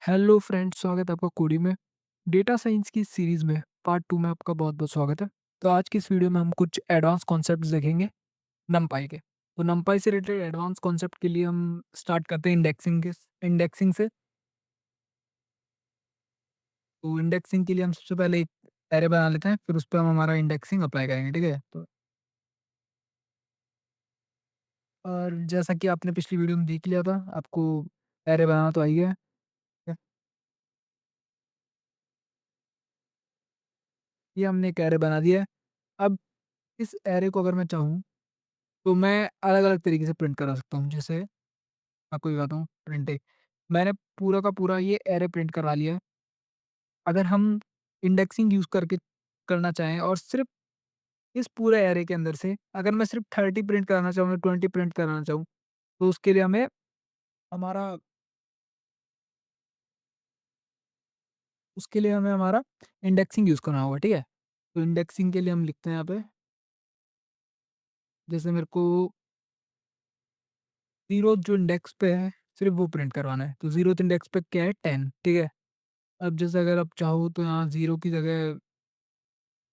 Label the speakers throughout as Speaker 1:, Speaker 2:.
Speaker 1: Hello friends, स्वागत है आपका कोडी में। डेटा साइंस की सीरीज़ में पार्ट 2 में आपका बहुत-बहुत स्वागत है। तो आज की इस वीडियो में हम कुछ एडवांस कॉन्सेप्ट्स देखेंगे नमपाई के। तो नमपाई से रिलेटेड एडवांस कॉन्सेप्ट के लिए हम स्टार्ट करते हैं इंडेक्सिंग से। तो इंडेक्सिंग के लिए हम सबसे पहले एक एरे बना लेते हैं, फिर उस पे हम हमारा इंडेक्सिंग अप्लाई करेंगे, ठीक है? तो और जैसा कि आपने पिछली वीडियो में देख लिया था, आपको एरे बनाना तो आ ही गया है। ये हमने एक एरे बना दिया है। अब इस एरे को अगर मैं चाहूँ तो मैं अलग-अलग तरीके से प्रिंट करा सकता हूँ। जैसे आपको दिखाता हूँ प्रिंट एक। मैंने पूरा का पूरा ये एरे प्रिंट करवा लिया है। अगर हम इंडेक्सिंग यूज़ करके करना चाहें और सिर्फ़ इस पूरे एरे के अंदर से अगर मैं सिर्फ़ 30 प्रिंट कराना चाहूँ या 20 प्रिंट कराना चाहूँ, तो उसके लिए हमारा हमें हमारा इंडेक्सिंग यूज़ करना होगा, ठीक है? तो इंडेक्सिंग के लिए हम लिखते हैं यहाँ पे, जैसे मेरे को 0 जो इंडेक्स पे है, सिर्फ़ वो प्रिंट करवाना है। तो 0th इंडेक्स पे क्या है 10, ठीक है? अब जैसे अगर आप चाहो तो यहाँ 0 की जगह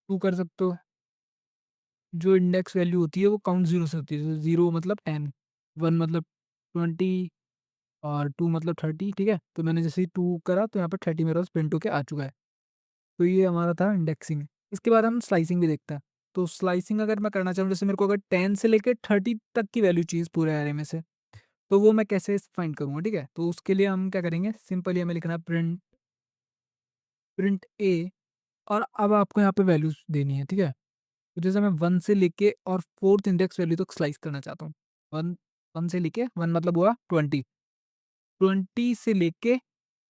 Speaker 1: 2 कर सकते हो। जो इंडेक्स वैल्यू होती है वो काउंट 0 से होती है। जैसे 0 मतलब 10, 1 मतलब 20 और 2 मतलब 30, ठीक है? तो मैंने जैसे ही 2 करा तो यहाँ पे 30 मेरे पास प्रिंट होके आ चुका है। तो ये हमारा था इंडेक्सिंग। इसके बाद हम स्लाइसिंग भी देखते हैं। तो स्लाइसिंग अगर मैं करना चाहूँ, जैसे मेरे को अगर 10 से लेके 30 तक की वैल्यू चाहिए इस पूरे एरे में से, तो वो मैं कैसे फाइंड करूँगा, ठीक है? तो उसके लिए हम क्या करेंगे, सिंपली हमें लिखना है प्रिंट प्रिंट ए और अब आपको यहाँ पे वैल्यूज़ देनी है, ठीक है? तो जैसे मैं 1 से लेके और 4th इंडेक्स वैल्यू तक स्लाइस करना चाहता हूँ। 1 1 से लेके 1 मतलब हुआ 20, 20 से लेके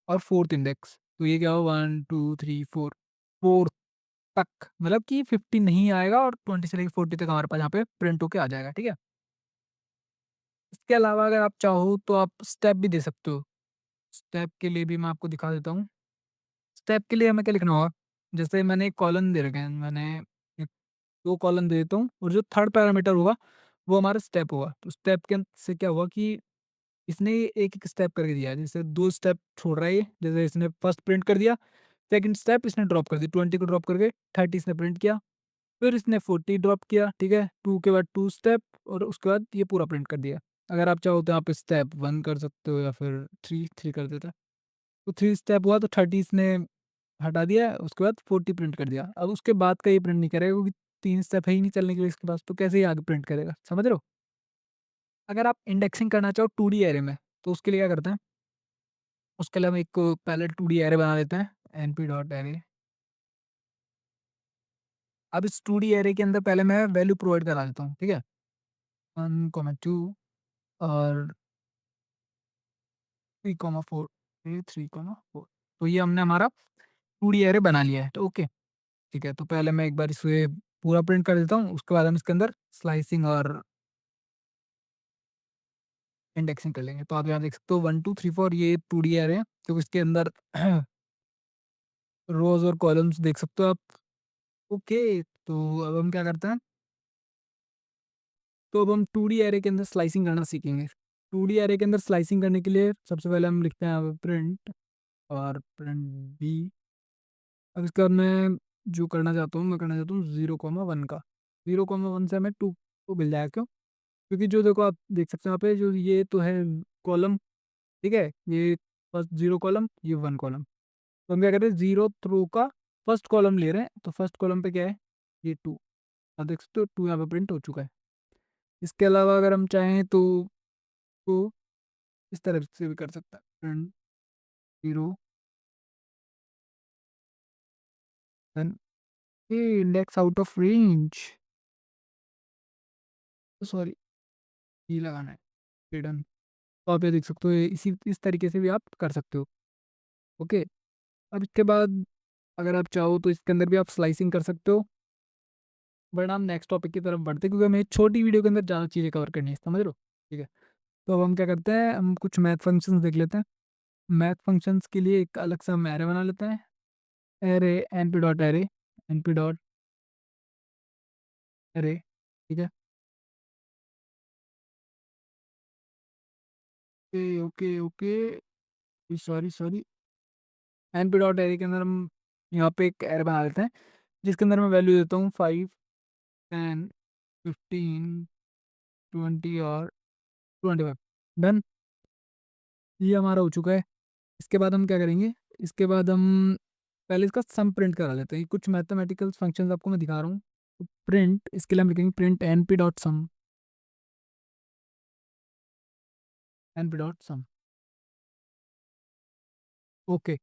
Speaker 1: और 4th इंडेक्स, तो ये क्या हुआ 1, 2, 3, 4, 4 तक, मतलब कि 50 नहीं आएगा और 20 से लेके 40 तक हमारे पास यहाँ पे प्रिंट होके आ जाएगा, ठीक है? इसके अलावा अगर आप चाहो तो आप स्टेप भी दे सकते हो। स्टेप के लिए भी मैं आपको दिखा देता हूँ। स्टेप के लिए हमें क्या लिखना होगा, जैसे मैंने एक कॉलम दे रखे हैं, मैंने एक 2 कॉलम दे देता हूँ और जो थर्ड पैरामीटर होगा, वो हमारा स्टेप होगा। तो स्टेप के से क्या हुआ कि इसने एक-एक स्टेप करके दिया है। जैसे 2 स्टेप छोड़ रहा है ये, जैसे इसने फर्स्ट प्रिंट कर दिया, सेकंड स्टेप इसने ड्रॉप कर दी, 20 को ड्रॉप करके 30 इसने प्रिंट किया, फिर इसने 40 ड्रॉप किया, ठीक है? 2 के बाद 2 स्टेप और उसके बाद ये पूरा प्रिंट कर दिया। अगर आप चाहो तो यहाँ पे स्टेप 1 कर सकते हो या फिर 3 कर देता। तो 3 स्टेप हुआ तो 30 इसने हटा दिया, उसके बाद 40 प्रिंट कर दिया। अब उसके बाद का ये प्रिंट नहीं करेगा क्योंकि 3 स्टेप है ही नहीं चलने के लिए इसके पास, तो कैसे ये आगे प्रिंट करेगा, समझ रहे हो? अगर आप इंडेक्सिंग करना चाहो 2D एरे में, तो उसके लिए क्या करते हैं, उसके लिए हम एक पहले 2D एरे बना लेते हैं, np डॉट एरे। अब इस 2D एरे के अंदर पहले मैं वैल्यू प्रोवाइड करा देता हूँ, ठीक है? 1, 2 और 3, 4, ये 3, 4। तो ये हमने हमारा 2D एरे बना लिया है, तो ओके, ठीक है। तो पहले मैं एक बार इसे पूरा प्रिंट कर देता हूँ, उसके बाद हम इसके अंदर स्लाइसिंग और इंडेक्सिंग कर लेंगे। तो आप यहाँ देख सकते हो 1, 2, 3, 4 ये 2D एरे है, तो इसके अंदर रोज़ और कॉलम्स देख सकते हो आप। ओके, तो अब हम क्या करते हैं, तो अब हम 2D एरे के अंदर स्लाइसिंग करना सीखेंगे। 2D एरे के अंदर स्लाइसिंग करने के लिए सबसे पहले हम लिखते हैं यहाँ पे प्रिंट और प्रिंट बी। अब इसके बाद मैं जो करना चाहता हूँ, मैं करना चाहता हूँ 0,1 का। 0,1 से हमें 2 को मिल जाएगा, क्यों? क्योंकि जो देखो आप देख सकते हो यहाँ पे जो ये तो है कॉलम, ठीक है? ये फर्स्ट 0 कॉलम, ये 1 कॉलम। तो हम क्या कर रहे हैं 0th रो का फर्स्ट कॉलम ले रहे हैं, तो फर्स्ट कॉलम पे क्या है? ये 2। आप देख सकते हो 2 यहाँ पे प्रिंट हो चुका है। इसके अलावा अगर हम चाहें तो इस तरह से भी कर सकते हैं। प्रिंट 0 देन ये index out of range, sorry, ये लगाना है, हिडन। तो आप ये देख सकते हो, ये इस तरीके से भी आप कर सकते हो। ओके, अब इसके बाद अगर आप चाहो तो इसके अंदर भी आप स्लाइसिंग कर सकते हो, बट हम नेक्स्ट टॉपिक की तरफ बढ़ते हैं क्योंकि हमें एक छोटी वीडियो के अंदर ज़्यादा चीज़ें कवर करनी है, समझ रहे हो? ठीक है, तो अब हम क्या करते हैं, हम कुछ मैथ फंक्शंस देख लेते हैं। मैथ फंक्शंस के लिए एक अलग सा हम एरे बना लेते हैं। एरे एनपी डॉट एरे, ठीक है? Okay, okay, okay, sorry, sorry. N P dot array के अंदर हम यहाँ पे एक एरे बना लेते हैं जिसके अंदर मैं वैल्यू देता हूँ 5, 10, 15, 20 और 25। डन। ये हमारा हो चुका है। इसके बाद हम क्या करेंगे, इसके बाद हम पहले इसका सम प्रिंट करा लेते हैं। कुछ मैथमेटिकल फंक्शंस आपको मैं दिखा रहा हूँ। तो प्रिंट, इसके लिए हम लिखेंगे प्रिंट एन पी डॉट सम, एन पी डॉट सम। ओके।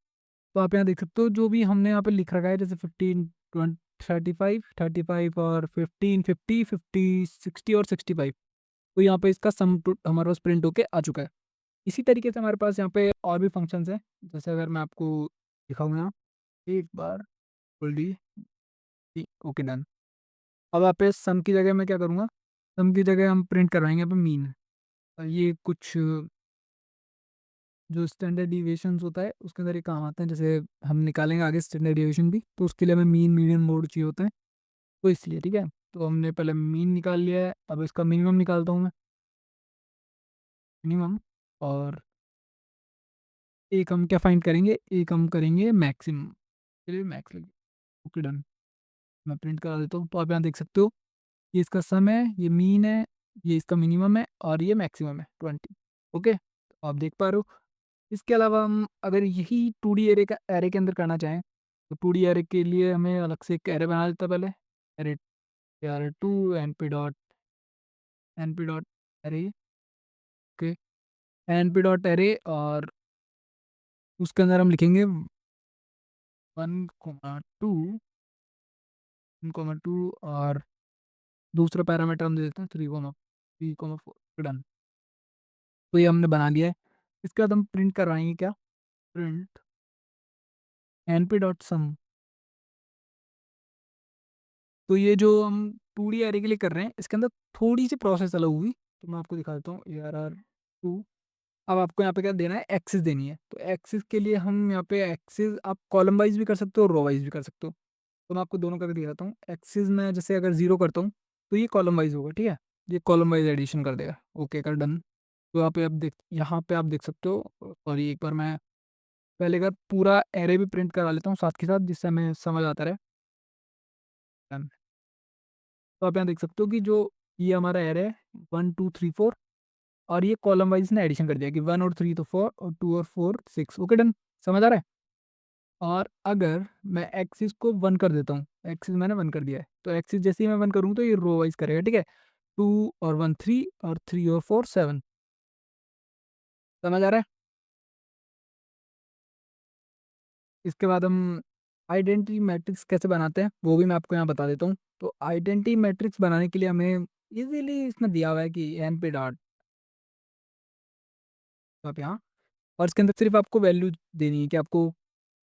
Speaker 1: तो आप यहाँ देख सकते हो जो भी हमने यहाँ पे लिख रखा है, जैसे 15, 20, 35, 35 और 15, 50, 50, 60 और 65। तो यहाँ पे इसका सम हमारे पास प्रिंट होके आ चुका है। इसी तरीके से हमारे पास यहाँ पे और भी फंक्शंस हैं। जैसे अगर मैं आपको दिखाऊँ यहाँ एक बार, फुल डी, ओके डन। अब आप पे सम की जगह मैं क्या करूँगा, सम की जगह हम प्रिंट करवाएंगे यहाँ पे मीन। और ये कुछ जो स्टैंडर्ड डिविएशंस होता है उसके अंदर ये काम आते हैं। जैसे हम निकालेंगे आगे स्टैंडर्ड डिविएशन भी, तो उसके लिए हमें मीन, मीडियन, मोड चाहिए होता है। तो इसलिए ठीक है, तो हमने पहले मीन निकाल लिया है। अब इसका मिनिमम निकालता हूँ मैं, मिनिमम। और एक हम क्या फाइंड करेंगे, एक हम करेंगे मैक्सिमम। चलिए मैक्स लगे, ओके डन। मैं प्रिंट करा देता हूँ। तो आप यहाँ देख सकते हो ये इसका सम है, ये मीन है, ये इसका मिनिमम है और ये मैक्सिमम है 20। ओके, तो आप देख पा रहे हो। इसके अलावा हम अगर यही 2D एरे का एरे के अंदर करना चाहें, तो 2D एरे के लिए हमें अलग से एक एरे बना देता पहले। Array R two N P dot array, okay, N P dot array. और उसके अंदर हम लिखेंगे 1, 2, 1, 2 और दूसरा पैरामीटर हम दे देते हैं 3, 4। डन। तो ये हमने बना लिया है। इसके बाद हम प्रिंट करवाएंगे क्या, प्रिंट एन पी डॉट सम। तो ये जो हम 2D एरे के लिए कर रहे हैं इसके अंदर थोड़ी सी प्रोसेस अलग हुई। तो मैं आपको दिखा देता हूँ ARR2। अब आपको यहाँ पे क्या देना है, एक्सिस देनी है। तो एक्सिस के लिए हम यहाँ पे एक्सिस आप कॉलम वाइज भी कर सकते हो, रो वाइज भी कर सकते हो। तो मैं आपको दोनों करके दिखाता हूँ। एक्सिस में जैसे अगर 0 करता हूँ तो ये कॉलम वाइज होगा, ठीक है। ये कॉलम वाइज एडिशन कर देगा। ओके कर डन। तो यहाँ पे आप देख सकते हो। सॉरी, एक बार मैं पहले का पूरा एरे भी प्रिंट करा लेता हूँ साथ के साथ, जिससे हमें समझ आता रहे। Done। तो आप यहाँ देख सकते हो कि जो ये हमारा एरे है 1, 2, 3, 4, और ये कॉलम वाइज ने एडिशन कर दिया कि 1 और 3 तो 4 और 2 और 4 6। ओके डन, समझ आ रहा है। और अगर मैं एक्सिस को 1 कर देता हूँ, एक्सिस मैंने 1 कर दिया है, तो एक्सिस जैसे ही मैं 1 करूँ तो ये रो वाइज करेगा, ठीक है। 2 और 1 3 और 3 और 4 7। समझ आ रहा है। इसके बाद हम आइडेंटिटी मैट्रिक्स कैसे बनाते हैं वो भी मैं आपको यहाँ बता देता हूँ। तो आइडेंटिटी मैट्रिक्स बनाने के लिए हमें इजीली इसमें दिया हुआ है कि एन पे डॉट, तो आप यहाँ, और इसके अंदर सिर्फ आपको वैल्यू देनी है कि आपको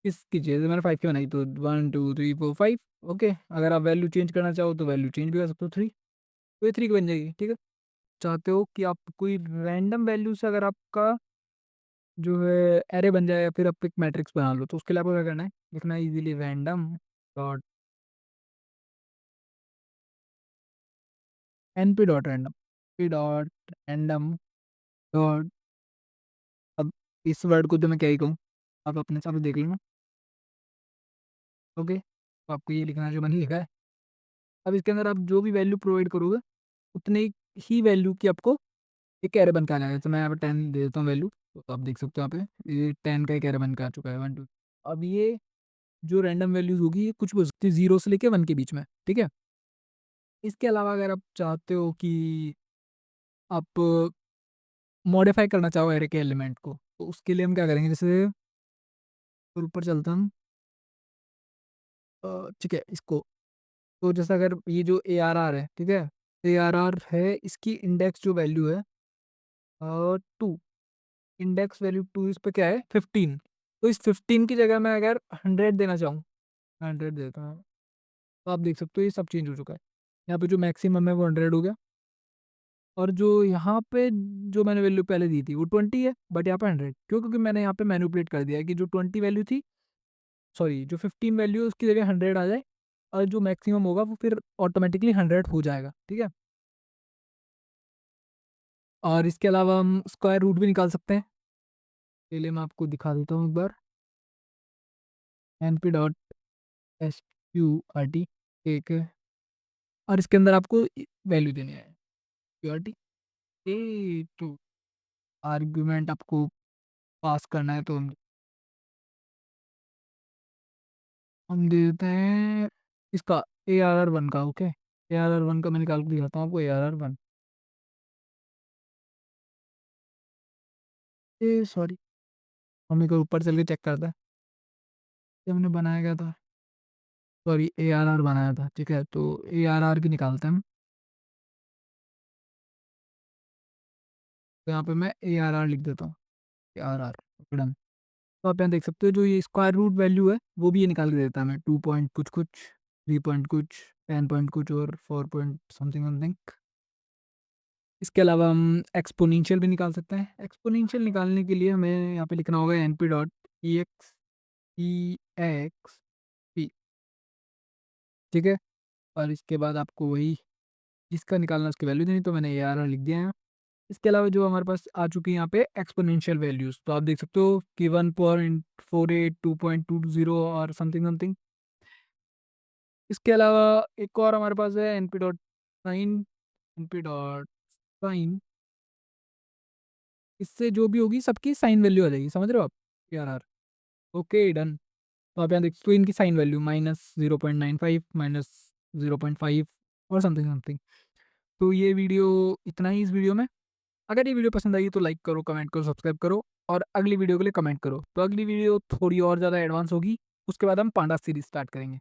Speaker 1: किसकी चाहिए। जैसे मैंने 5 की बनाई तो 1, 2, 3, 4, 5। ओके, अगर आप वैल्यू चेंज करना चाहो तो वैल्यू चेंज भी कर सकते हो 3। तो ये 3 की बन जाएगी, ठीक है। चाहते हो कि आप कोई रैंडम वैल्यू से अगर आपका जो है एरे बन जाए या फिर आप एक मैट्रिक्स बना लो, तो उसके लिए आपको क्या करना है, लिखना है easily random dot N P dot random, P dot random dot. अब इस वर्ड को तो मैं क्या ही कहूँ, आप अपने हिसाब से देख लेना। ओके, तो आपको ये लिखना है जो मैंने लिखा है। अब इसके अंदर आप जो भी वैल्यू प्रोवाइड करोगे उतने ही वैल्यू की आपको एक एरे बन के आ जाएगा। तो मैं यहाँ पे 10 दे देता हूँ वैल्यू, तो आप देख सकते हो यहाँ पे ये 10 का एक एरे बन के आ चुका है, 1, 2। अब ये जो रैंडम वैल्यूज होगी ये कुछ भी हो सकती है 0 से लेके 1 के बीच में, ठीक है। इसके अलावा अगर आप चाहते हो कि आप मॉडिफाई करना चाहो एरे के एलिमेंट को, तो उसके लिए हम क्या करेंगे, जैसे ऊपर चलता हूँ, ठीक है इसको। तो जैसे अगर ये जो ARR है, ठीक है, ARR है, इसकी इंडेक्स जो वैल्यू है 2, इंडेक्स वैल्यू 2, इस पे क्या है 15। तो इस 15 की जगह मैं अगर 100 देना चाहूँ, 100 देता हूँ, तो आप देख सकते हो ये सब चेंज हो चुका है। यहाँ पे जो मैक्सिमम है वो 100 हो गया, और जो यहाँ पे जो मैंने वैल्यू पहले दी थी वो 20 है, बट यहाँ पे 100 क्यों, क्योंकि मैंने यहाँ पे मैनिपुलेट कर दिया है कि जो 20 वैल्यू थी, सॉरी जो 15 वैल्यू है उसकी जगह 100 आ जाए, और जो मैक्सिमम होगा वो फिर ऑटोमेटिकली 100 हो जाएगा, ठीक है। और इसके अलावा हम स्क्वायर रूट भी निकाल सकते हैं। चलिए मैं आपको दिखा देता हूँ एक बार। np डॉट sqrt, ठीक है, और इसके अंदर आपको वैल्यू देनी है qrt ए टू, आर्गुमेंट आपको पास करना है, तो हम दे देते हैं इसका ARR1 का। ओके, ARR1 का मैं निकाल के दिखाता हूँ आपको। ARR1, ए सॉरी, हम एक बार ऊपर चल के चेक करता है कि हमने बनाया क्या था। सॉरी, ARR बनाया था, ठीक है, तो ARR की निकालते हैं हम। तो यहाँ पे मैं ARR लिख देता हूँ, ARR, डन। तो आप यहाँ देख सकते हो जो ये स्क्वायर रूट वैल्यू है वो भी ये निकाल के देता है हमें, 2 पॉइंट कुछ कुछ, 3 पॉइंट कुछ, 10 पॉइंट कुछ और 4 पॉइंट समथिंग समथिंग। इसके अलावा हम एक्सपोनेंशियल भी निकाल सकते हैं। एक्सपोनेंशियल निकालने के लिए हमें यहाँ पे लिखना होगा N P dot E X E X P, ठीक है, और इसके बाद आपको वही जिसका निकालना है उसकी वैल्यू देनी, तो मैंने ARR लिख दिया है। इसके अलावा जो हमारे पास आ चुकी है यहाँ पे एक्सपोनेंशियल वैल्यूज, तो आप देख सकते हो कि 1.48, 2.20 और समथिंग समथिंग। इसके अलावा एक और हमारे पास है np डॉट साइन, इससे जो भी होगी सबकी साइन वैल्यू आ जाएगी, समझ रहे हो आप, ARR। Okay, done. तो आप यहाँ देख सकते हो इनकी साइन वैल्यू -0.95, -0.5 और समथिंग समथिंग। तो ये वीडियो इतना ही इस वीडियो में। अगर ये वीडियो पसंद आई तो लाइक करो, कमेंट करो, सब्सक्राइब करो, और अगली वीडियो के लिए कमेंट करो। तो अगली वीडियो थोड़ी और ज़्यादा एडवांस होगी, उसके बाद हम पांडा सीरीज स्टार्ट करेंगे।